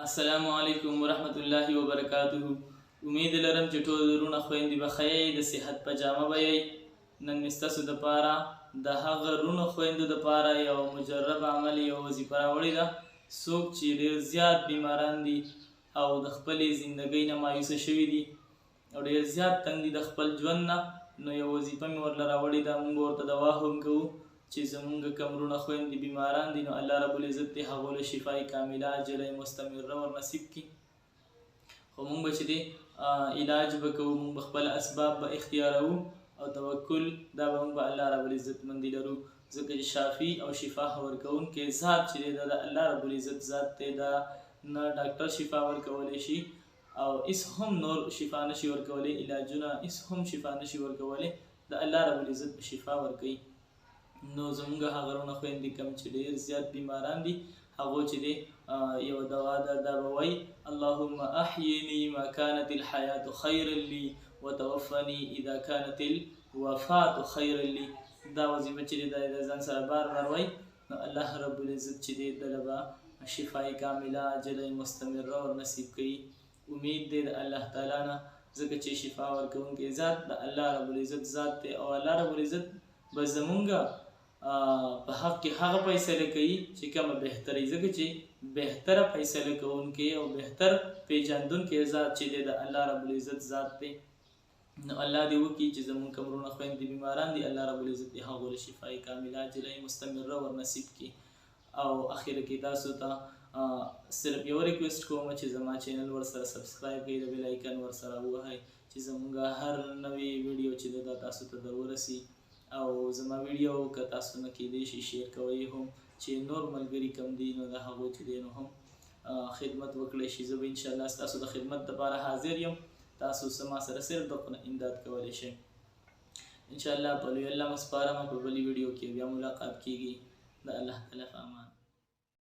السلام علیکم ورحمت الله وبرکاته. امید لرم چې ټول ورونه خويندې به ښه یې، د صحت په جامه به یې. نن مې ستاسو دپاره د هغه رونو خویندو دپاره یو مجرب عمل یو وظیفه راوړې ده. څوک چې ډېر زیات بیماران دي او د خپلې زندګۍ نه مایوسه شوي دي او ډېر زیات تنګ دي د خپل ژوند نه، نو یو وظیفه مې ورله راوړې ده. موږ ورته دوا هم کوو چې زمونږ کوم رونه خویندې بیماران دي، نو الله رب العزت دې هغو له شفای کامله عاجله مستمره ور نصیب کړي. خو موږ به چې دی علاج به کوو، موږ به خپل اسباب به اختیاروو او توکل دا به موږ به الله رب العزت باندې لرو، ځکه چې شافي او شفا ورکوونکی ذات چې دی دا د الله رب العزت ذات دی. دا نه ډاکټر شفا ورکولی شي او هېڅ هم نور شفا نشي ورکولی، علاجونه هېڅ هم شفا نشي ورکولی، د الله رب العزت به شفا ورکوي. نو زمونږ هغه رونه خویندې کوم چې ډېر زیات بیماران دي، هغو چې دی یو دوا ده، دا به وایي اللهم احینی ما کانت الحیات خیرا لی وتوفنی اذا کانت الوفات خیرا لی. دا وظیفه چې دی دا د ځان سره بار بار وایي، نو الله رب العزت چې دی دله به شفای کامله عاجله مستمره ور نصیب کوي. امید دی د الله تعالی نه، ځکه چې شفا ورکوونکی ذات د الله رب العزت ذات دی او الله رب العزت به زمونږ په حق کې هغه فیصله کوي چې کومه بهتري، ځکه چې بهتره فیصله کوونکی او بهتر پیژندونکی ذات چې دی د الله رب العزت ذات دی. نو الله دې وکړي چې زمونږ کوم رونه خویندې بیماران دي، الله رب العزت دې هغو له شفای کامله عاجله مستمره ور نصیب کړي. او اخر کې تاسو ته صرف یو ریکویسټ کوم چې زما چینل ورسره سبسکرایب کړئ، د بیل آیکن ورسره ووهئ چې زمونږ هر نوې ویډیو چې دی دا تاسو ته در ورسي. او زما ویډیو که تاسو نه کیدای شي شیر کوئ هم، چې نور ملګري کم دي نو د هغو چې دی نو هم خدمت وکړی شي. زه به انشاءالله ستاسو د خدمت دپاره حاضر یم، تاسو ما سره صرف د امداد کولی شئ. انشاءالله په لوی الله مو سپارم، په بلې ویډیو کې بیا ملاقات کیږي. د الله تعالی په امان.